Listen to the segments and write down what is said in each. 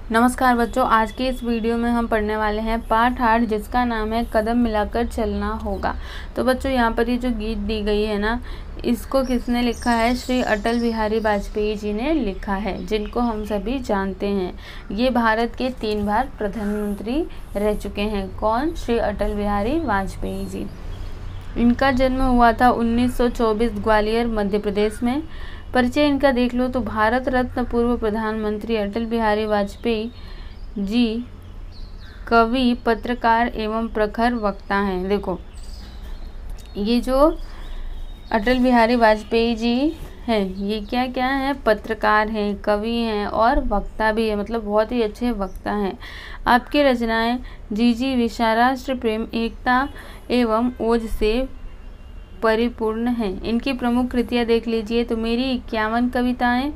नमस्कार बच्चों, आज के इस वीडियो में हम पढ़ने वाले हैं पाठ 8 जिसका नाम है कदम मिलाकर चलना होगा। तो बच्चों यहाँ पर ये जो गीत दी गई है ना, इसको किसने लिखा है? श्री अटल बिहारी वाजपेयी जी ने लिखा है, जिनको हम सभी जानते हैं। ये भारत के 3 बार प्रधानमंत्री रह चुके हैं। कौन? श्री अटल बिहारी वाजपेयी जी। इनका जन्म हुआ था 1924 ग्वालियर मध्य प्रदेश में। परिचय इनका देख लो तो भारत रत्न पूर्व प्रधानमंत्री अटल बिहारी वाजपेयी जी कवि, पत्रकार एवं प्रखर वक्ता हैं। देखो ये जो अटल बिहारी वाजपेयी जी हैं, ये क्या क्या हैं? पत्रकार हैं, कवि हैं और वक्ता भी है, मतलब बहुत ही अच्छे वक्ता हैं। आपकी रचनाएं जी विशाल, राष्ट्र प्रेम, एकता एवं ओज से परिपूर्ण हैं। इनकी प्रमुख कृतियां देख लीजिए तो मेरी 51 कविताएं,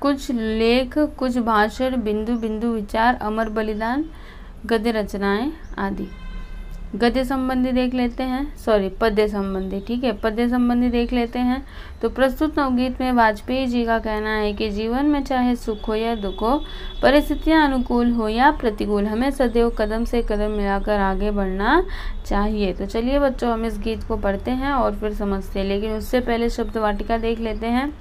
कुछ लेख, कुछ भाषण, बिंदु बिंदु विचार, अमर बलिदान, गद्य रचनाएं आदि। गद्य संबंधी देख लेते हैं, पद्य संबंधी, ठीक है, पद्य संबंधी देख लेते हैं। तो प्रस्तुत नवगीत में वाजपेयी जी का कहना है कि जीवन में चाहे सुख हो या दुख हो, परिस्थितियां अनुकूल हो या प्रतिकूल, हमें सदैव कदम से कदम मिलाकर आगे बढ़ना चाहिए। तो चलिए बच्चों, हम इस गीत को पढ़ते हैं और फिर समझते हैं, लेकिन उससे पहले शब्द वाटिका देख लेते हैं।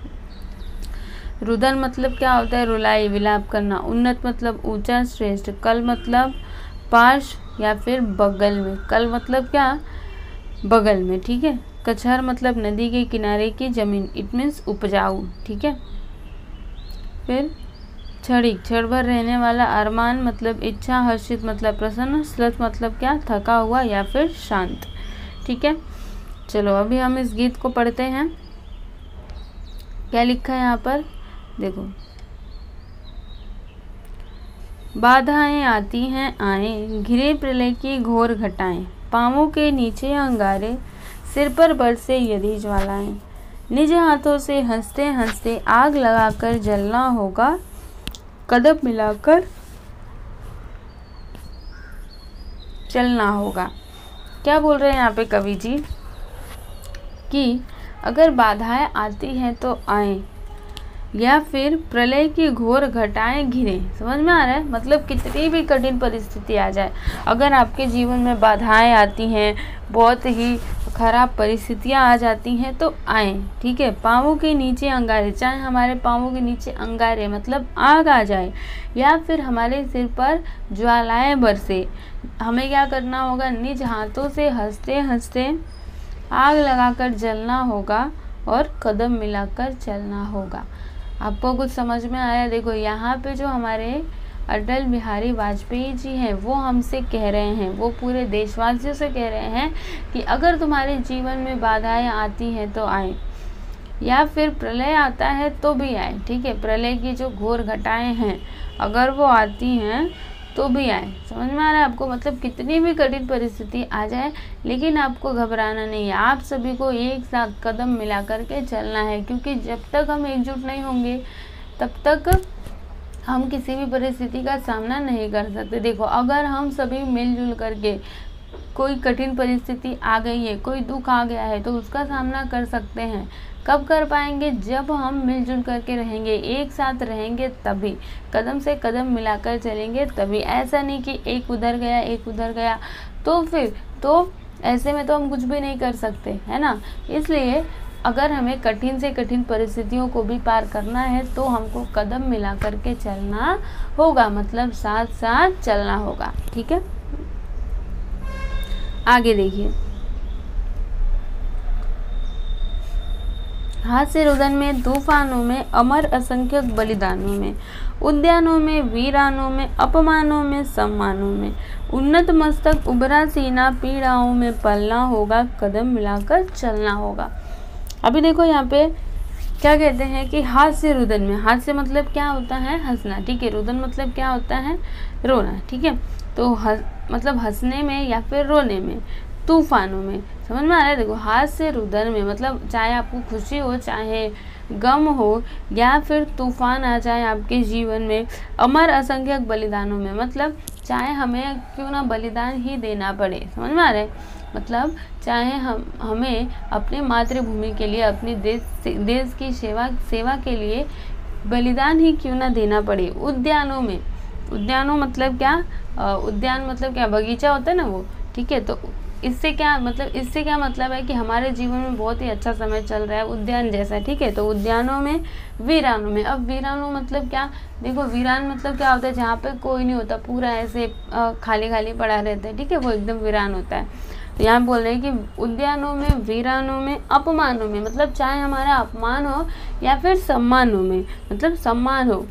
रुदन मतलब क्या होता है? रुलाई, विलाप करना। उन्नत मतलब ऊंचा, श्रेष्ठ। कल मतलब पास या फिर बगल में। कल मतलब क्या? बगल में, ठीक है। कछार मतलब नदी के किनारे की जमीन, इट मीन्स उपजाऊ, ठीक है। फिर क्षणिक, क्षण भर रहने वाला। अरमान मतलब इच्छा। हर्षित मतलब प्रसन्न। श्लथ मतलब क्या? थका हुआ या फिर शांत, ठीक है। चलो अभी हम इस गीत को पढ़ते हैं। क्या लिखा है यहाँ पर? देखो, बाधाएं आती हैं आए, घिरे प्रलय की घोर घटाएं, पांवों के नीचे अंगारे, सिर पर बरसे यदि ज्वालाएं, निज हाथों से हंसते हंसते आग लगाकर जलना होगा, कदम मिलाकर चलना होगा। क्या बोल रहे हैं यहाँ पे कवि जी? कि अगर बाधाएं आती हैं तो आए, या फिर प्रलय की घोर घटाएं घिरे। समझ में आ रहा है? मतलब कितनी भी कठिन परिस्थिति आ जाए, अगर आपके जीवन में बाधाएं आती हैं, बहुत ही खराब परिस्थितियां आ जाती हैं तो आए, ठीक है। पाँवों के नीचे अंगारे, चाहे हमारे पाँवों के नीचे अंगारे मतलब आग आ जाए, या फिर हमारे सिर पर ज्वालाएं बरसे, हमें क्या करना होगा? निज हाथों से हंसते हंसते आग लगाकर जलना होगा और कदम मिलाकर चलना होगा। आपको कुछ समझ में आया? देखो यहाँ पे जो हमारे अटल बिहारी वाजपेयी जी हैं, वो हमसे कह रहे हैं, वो पूरे देशवासियों से कह रहे हैं कि अगर तुम्हारे जीवन में बाधाएं आती हैं तो आए, या फिर प्रलय आता है तो भी आए, ठीक है। प्रलय की जो घोर घटाएं हैं, अगर वो आती हैं तो भी आए। समझ में आ रहा है आपको? मतलब कितनी भी कठिन परिस्थिति आ जाए, लेकिन आपको घबराना नहीं है। आप सभी को एक साथ कदम मिला करके चलना है, क्योंकि जब तक हम एकजुट नहीं होंगे तब तक हम किसी भी परिस्थिति का सामना नहीं कर सकते। देखो, अगर हम सभी मिलजुल करके, कोई कठिन परिस्थिति आ गई है, कोई दुख आ गया है, तो उसका सामना कर सकते हैं। कब कर पाएंगे? जब हम मिलजुल करके रहेंगे, एक साथ रहेंगे, तभी कदम से कदम मिलाकर चलेंगे तभी। ऐसा नहीं कि एक उधर गया एक उधर गया, तो फिर तो ऐसे में तो हम कुछ भी नहीं कर सकते, है ना। इसलिए अगर हमें कठिन से कठिन परिस्थितियों को भी पार करना है तो हमको कदम मिला करके चलना होगा, मतलब साथ साथ चलना होगा, ठीक है। आगे देखिए, हास्य रुदन में, तूफानों में, अमर असंख्यक बलिदानों में, उद्यानों में, वीरानों में, अपमानों में, सम्मानों में, उन्नत मस्तक, उभरा सीना, पीड़ाओं में पलना होगा, कदम मिलाकर चलना होगा। अभी देखो यहाँ पे क्या कहते हैं कि हास्य रुदन में, हास्य मतलब क्या होता है? हंसना, ठीक है। रुदन मतलब क्या होता है? रोना, ठीक है। तो मतलब हंसने में या फिर रोने में। तूफानों में, समझ में आ रहा है? देखो, हास्य रुदन में मतलब चाहे आपको खुशी हो, चाहे गम हो, या फिर तूफान आ जाए आपके जीवन में। अमर असंख्यक बलिदानों में मतलब चाहे हमें क्यों ना बलिदान ही देना पड़े। समझ में आ रहा है? मतलब चाहे हमें अपनी मातृभूमि के लिए, अपनी देश की सेवा के लिए बलिदान ही क्यों ना देना पड़े। उद्यानों में उद्यानो मतलब क्या, उद्यान मतलब क्या, बगीचा होता है ना वो, ठीक है। तो इससे क्या मतलब है कि हमारे जीवन में बहुत ही अच्छा समय चल रहा है, उद्यान जैसा, ठीक है। तो उद्यानों में, वीरानों में, अब वीरानों मतलब क्या, देखो वीरान मतलब क्या होता है, जहाँ पे कोई नहीं होता, पूरा ऐसे खाली खाली पड़ा रहता है, ठीक है, वो एकदम वीरान होता है। तो यहाँ बोल रहे हैं कि उद्यानों में, वीरानों में, अपमानों में, मतलब चाहे हमारा अपमान हो या फिर सम्मानों में, मतलब सम्मान हो,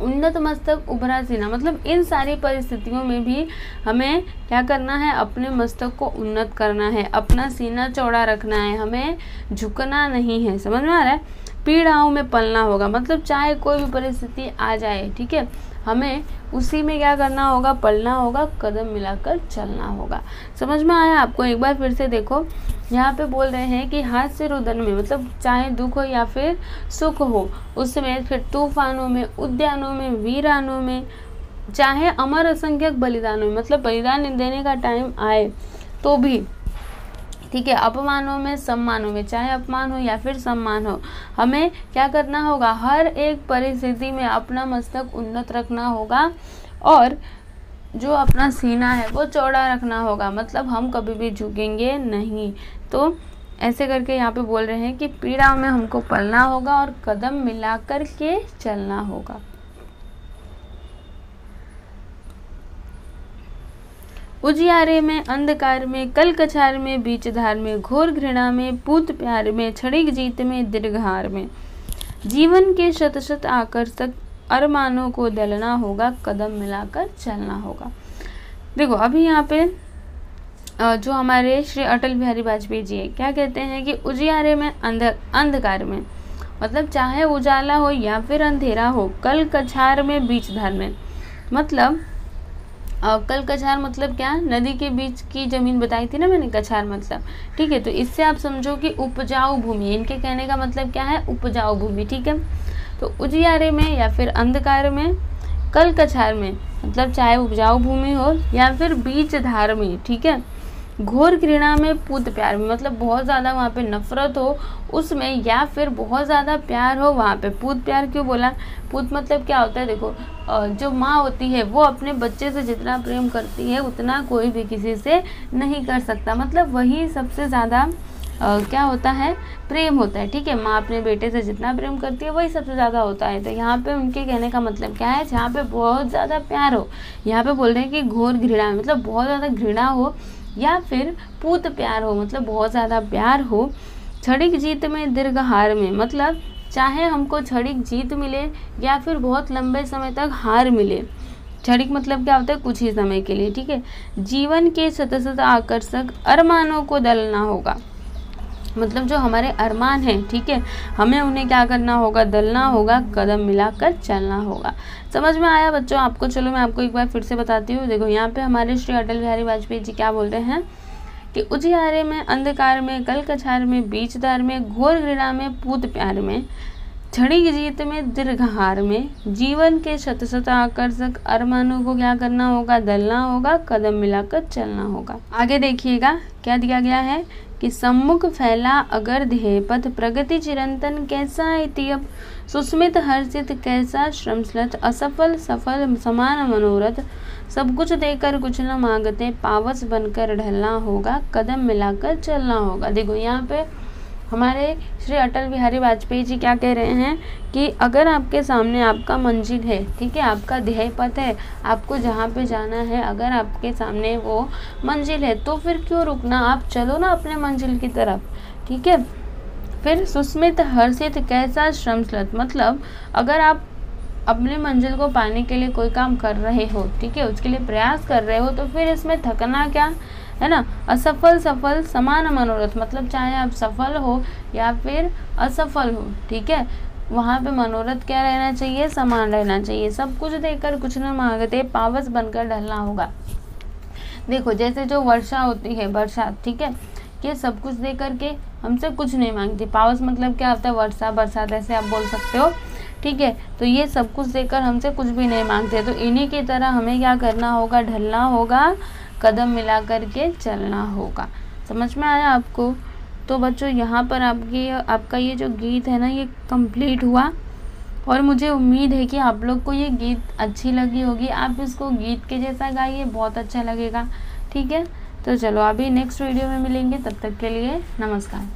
उन्नत मस्तक उभरा सीना, मतलब इन सारी परिस्थितियों में भी हमें क्या करना है, अपने मस्तक को उन्नत करना है, अपना सीना चौड़ा रखना है, हमें झुकना नहीं है। समझ में आ रहा है? पीड़ाओं में पलना होगा, मतलब चाहे कोई भी परिस्थिति आ जाए, ठीक है, हमें उसी में क्या करना होगा, पलना होगा, कदम मिलाकर चलना होगा। समझ में आया आपको? एक बार फिर से देखो, यहाँ पे बोल रहे हैं कि हास्य रुदन में, मतलब चाहे दुख हो या फिर सुख हो, उसमें, फिर तूफानों में, उद्यानों में, वीरानों में, चाहे अमर असंख्यक बलिदानों में, मतलब बलिदान देने का टाइम आए तो भी, ठीक है, अपमानों में, सम्मानों में, चाहे अपमान हो या फिर सम्मान हो, हमें क्या करना होगा, हर एक परिस्थिति में अपना मस्तक उन्नत रखना होगा और जो अपना सीना है वो चौड़ा रखना होगा, मतलब हम कभी भी झुकेंगे नहीं। तो ऐसे करके यहाँ पे बोल रहे हैं कि पीड़ा में हमको पलना होगा और कदम मिला कर के चलना होगा। उजियारे में, अंधकार में, कल कछार में, बीच धार में, घोर घृणा में, पूत प्यार में, क्षणिक जीत में, दीर्घहार में, जीवन के शत शत आकर्षक अरमानों को दलना होगा, कदम मिलाकर चलना होगा। देखो अभी यहाँ पे जो हमारे श्री अटल बिहारी वाजपेयी जी है, क्या कहते हैं कि उजियारे में, अंधकार में, मतलब चाहे उजाला हो या फिर अंधेरा हो, कल कछार में, बीच धार में, मतलब कल कछार मतलब क्या, नदी के बीच की जमीन बताई थी ना मैंने, कछार मतलब, ठीक है। तो इससे आप समझो कि उपजाऊ भूमि, इनके कहने का मतलब क्या है, उपजाऊ भूमि, ठीक है। तो उजियारे में या फिर अंधकार में, कल कछार में मतलब चाहे उपजाऊ भूमि हो या फिर बीच धार में, ठीक है, घोर घृणा में, पूत प्यार में, मतलब बहुत ज़्यादा वहाँ पे नफरत हो उसमें, या फिर बहुत ज़्यादा प्यार हो वहाँ पे। पूत प्यार क्यों बोला, पूत मतलब क्या होता है, देखो जो माँ होती है वो अपने बच्चे से जितना प्रेम करती है उतना कोई भी किसी से नहीं कर सकता, मतलब वही सबसे ज़्यादा क्या होता है, प्रेम होता है, ठीक है। माँ अपने बेटे से जितना प्रेम करती है वही सबसे ज़्यादा होता है। तो यहाँ पे उनके कहने का मतलब क्या है, जहाँ पे बहुत ज़्यादा प्यार हो, यहाँ पे बोल रहे हैं कि घोर घृणा, मतलब बहुत ज़्यादा घृणा हो, या फिर पूत प्यार हो, मतलब बहुत ज़्यादा प्यार हो, क्षणिक जीत में, दीर्घहार में, मतलब चाहे हमको क्षणिक जीत मिले या फिर बहुत लंबे समय तक हार मिले। क्षणिक मतलब क्या होता है, कुछ ही समय के लिए, ठीक है। जीवन के सतत आकर्षक अरमानों को दलना होगा, मतलब जो हमारे अरमान हैं, ठीक है, हमें उन्हें क्या करना होगा, दलना होगा, कदम मिलाकर चलना होगा। समझ में आया बच्चों आपको? चलो मैं आपको एक बार फिर से बताती हूँ। देखो यहाँ पे हमारे श्री अटल बिहारी वाजपेयी जी क्या बोल रहे हैं कि उजियारे में, अंधकार में, कल कछार में, बीच धार में, घोर घृणा में, पूत प्यार में, क्षणिक जीत में, दीर्घहार में, जीवन के शत शत आकर्षक अरमानों को क्या करना होगा, दलना होगा, कदम मिलाकर चलना होगा। आगे देखिएगा क्या दिया गया है कि सम्मुख फैला अगर ध्येय पथ, प्रगति चिरंतन कैसा इतियप, सुस्मित हर्षित कैसा श्रमश्लथ, असफल सफल समान मनोरथ, सब कुछ देकर कुछ न मांगते, पावस बनकर ढलना होगा, कदम मिलाकर चलना होगा। देखो यहाँ पे हमारे श्री अटल बिहारी वाजपेयी जी क्या कह रहे हैं कि अगर आपके सामने आपका मंजिल है, ठीक है, आपका ध्येय पथ है, आपको जहाँ पे जाना है, अगर आपके सामने वो मंजिल है तो फिर क्यों रुकना, आप चलो ना अपने मंजिल की तरफ, ठीक है। फिर सुस्मित हर्षित कैसा श्रमश्लथ, मतलब अगर आप अपने मंजिल को पाने के लिए कोई काम कर रहे हो, ठीक है, उसके लिए प्रयास कर रहे हो, तो फिर इसमें थकना क्या है ना। असफल सफल समान मनोरथ, मतलब चाहे आप सफल हो या फिर असफल हो, ठीक है, वहाँ पे मनोरथ क्या रहना चाहिए, समान रहना चाहिए। सब कुछ देकर कुछ न मांगते, पावस बनकर ढलना होगा। देखो जैसे जो वर्षा होती है, बरसात, ठीक है, ये सब कुछ दे करके हमसे कुछ नहीं मांगती। पावस मतलब क्या होता है, वर्षा, बरसात, ऐसे आप बोल सकते हो, ठीक है। तो ये सब कुछ देकर हमसे कुछ भी नहीं मांगते। तो इन्हीं की तरह हमें क्या करना होगा, ढलना होगा, कदम मिला करके चलना होगा। समझ में आया आपको? तो बच्चों यहाँ पर आपका ये जो गीत है ना, ये कंप्लीट हुआ और मुझे उम्मीद है कि आप लोग को ये गीत अच्छी लगी होगी। आप इसको गीत के जैसा गाइए, बहुत अच्छा लगेगा। ठीक है, तो चलो अभी नेक्स्ट वीडियो में मिलेंगे, तब तक के लिए नमस्कार।